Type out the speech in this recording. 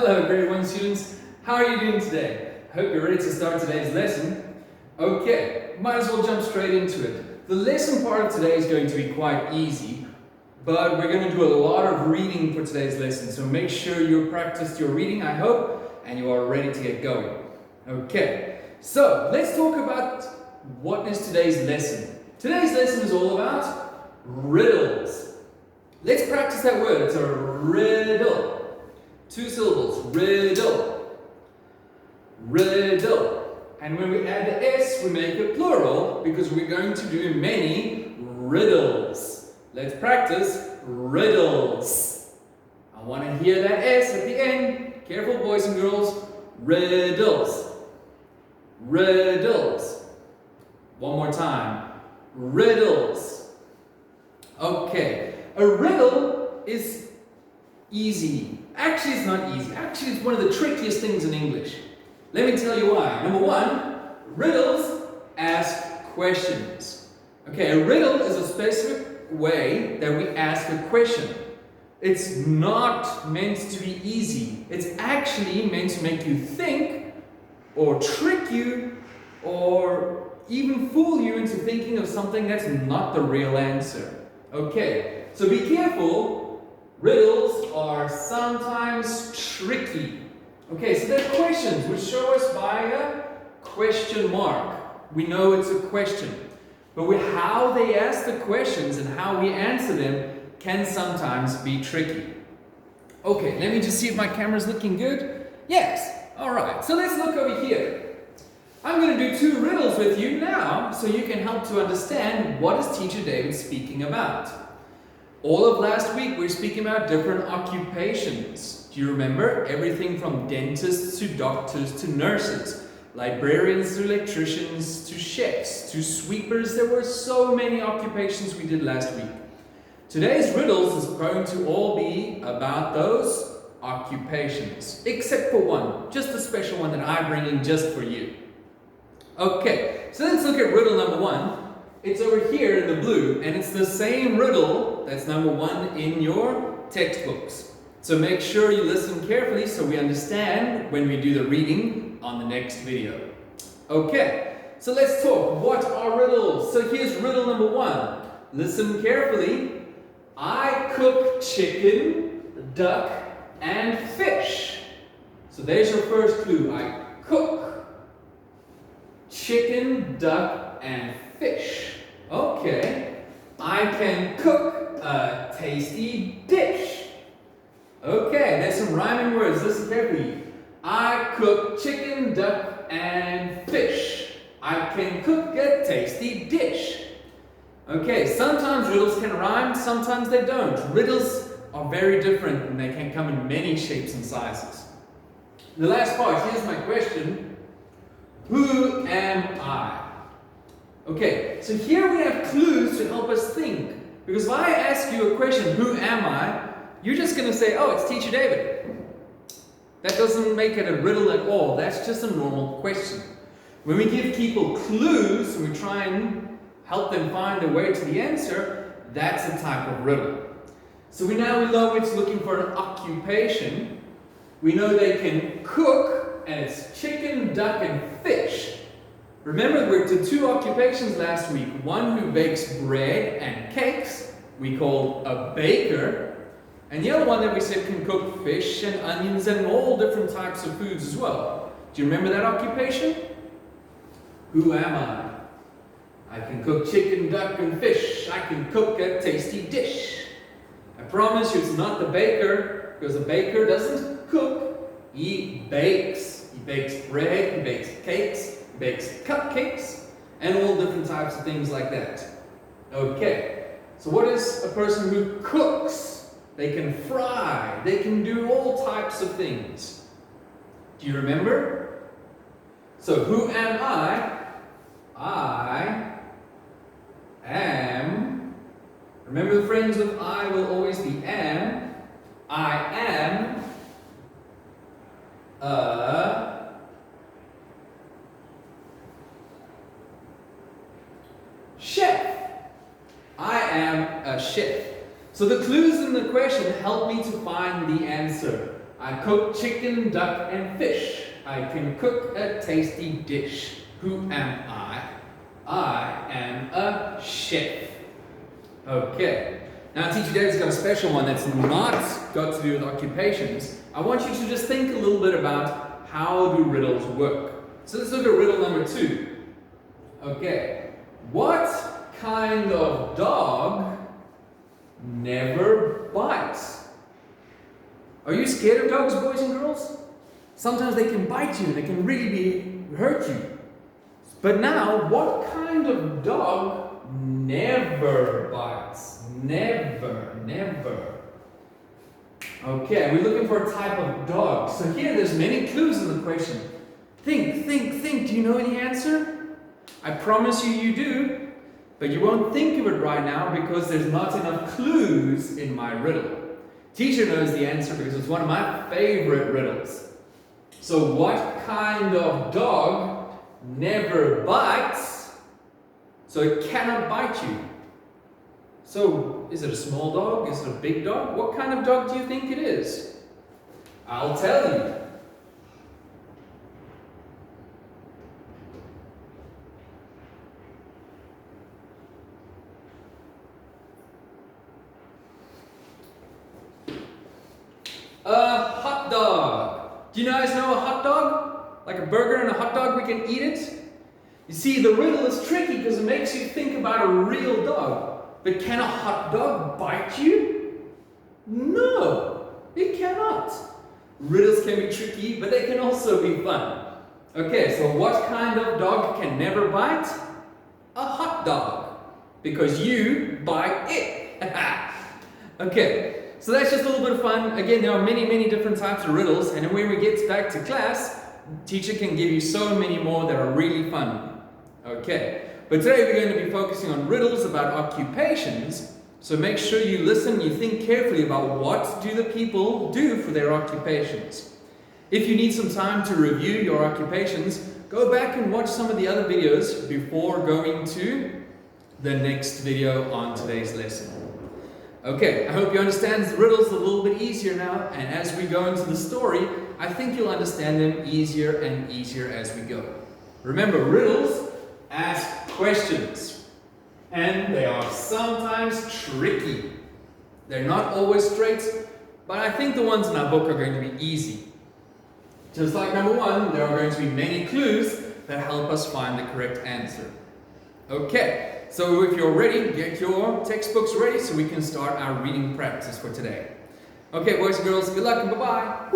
Hello grade 1 students, how are you doing today? Hope you're ready to start today's lesson. Okay, might as well jump straight into it. The lesson part of today is going to be quite easy, but we're going to do a lot of reading for today's lesson, so make sure you practiced your reading, I hope, and you are ready to get going. Okay, so let's talk about what is today's lesson. Today's lesson is all about riddles. Let's practice that word. It's a riddle. 2 syllables. Riddle. Riddle. And when we add the S, we make it plural because we're going to do many riddles. Let's practice riddles. I want to hear that S at the end. Careful, boys and girls. Riddles. Riddles. One more time. Riddles. Okay. A riddle is easy. Actually, it's not easy. Actually, it's one of the trickiest things in English. Let me tell you why. Number one, riddles ask questions. Okay, a riddle is a specific way that we ask a question. It's not meant to be easy. It's actually meant to make you think, or trick you, or even fool you into thinking of something that's not the real answer. Okay, so be careful. Riddles are sometimes tricky. Okay, so they're questions which show us by a question mark. We know it's a question. But how they ask the questions and how we answer them can sometimes be tricky. Okay, let me just see if my camera's looking good. Yes, alright, so let's look over here. I'm going to do 2 riddles with you now so you can help to understand what is Teacher David speaking about. All of last week we were speaking about different occupations. Do you remember? Everything from dentists to doctors to nurses, librarians to electricians to chefs to sweepers. There were so many occupations we did last week. Today's riddles is going to all be about those occupations, except for one, just a special one that I bring in just for you. Okay, so let's look at riddle number 1. It's over here in the blue, and it's the same riddle that's number 1 in your textbooks. So make sure you listen carefully so we understand when we do the reading on the next video. Okay, so let's talk. What are riddles? So here's riddle number 1. Listen carefully. I cook chicken, duck, and fish. So there's your first clue. I cook chicken, duck, and fish. Okay, I can cook a tasty dish. Okay, there's some rhyming words. Listen carefully. I cook chicken, duck, and fish. I can cook a tasty dish. Okay, sometimes riddles can rhyme, sometimes they don't. Riddles are very different and they can come in many shapes and sizes. The last part, here's my question. Who am I? Okay, so here we have clues to help us think. Because if I ask you a question, who am I? You're just going to say, oh, it's Teacher David. That doesn't make it a riddle at all. That's just a normal question. When we give people clues and we try and help them find their way to the answer, that's a type of riddle. So we know it's looking for an occupation. We know they can cook, and it's chicken, duck, and fish. Remember, we did 2 occupations last week. One who bakes bread and cakes, we call a baker. And the other one that we said can cook fish and onions and all different types of foods as well. Do you remember that occupation? Who am I? I can cook chicken, duck, and fish. I can cook a tasty dish. I promise you it's not the baker, because the baker doesn't cook, he bakes. He bakes bread, he bakes cakes, he bakes cupcakes, and all different types of things like that. Okay, so what is a person who cooks? They can fry, they can do all types of things. Do you remember? So who am I? I am. Remember, the friends of I will always be am. I am a chef. I am a chef. So the clues in the question help me to find the answer. I cook chicken, duck, and fish. I can cook a tasty dish. Who am I? I am a chef. Okay. Now Teacher David's got a special one that's not got to do with occupations. I want you to just think a little bit about how do riddles work. So let's look at riddle number 2. Okay. What kind of dog never bites? Are you scared of dogs, boys and girls? Sometimes they can bite you and they can really hurt you. But now, what kind of dog never bites? Never, never. Okay, we're looking for a type of dog. So here, there's many clues in the question. Think. Do you know any answer? I promise you, you do. But you won't think of it right now because there's not enough clues in my riddle. Teacher knows the answer because it's one of my favorite riddles. So what kind of dog never bites? So it cannot bite you. So is it a small dog? Is it a big dog? What kind of dog do you think it is? I'll tell you. A hot dog. Do you guys know a hot dog? Like a burger and a hot dog, we can eat it? You see, the riddle is tricky because it makes you think about a real dog. But can a hot dog bite you? No, it cannot. Riddles can be tricky, but they can also be fun. Okay, so what kind of dog can never bite? A hot dog. Because you bite it. Okay. So that's just a little bit of fun. Again, there are many different types of riddles, and when we get back to class, teacher can give you so many more that are really fun. Okay, but today we're going to be focusing on riddles about occupations, so make sure you listen, you think carefully about what do the people do for their occupations. If you need some time to review your occupations, go back and watch some of the other videos before going to the next video on today's lesson. Okay, I hope you understand the riddles a little bit easier now, and as we go into the story, I think you'll understand them easier and easier as we go. Remember, riddles ask questions, and they are sometimes tricky. They're not always straight, but I think the ones in our book are going to be easy. Just like number 1, there are going to be many clues that help us find the correct answer. Okay. So if you're ready, get your textbooks ready so we can start our reading practice for today. Okay, boys and girls, good luck and bye-bye.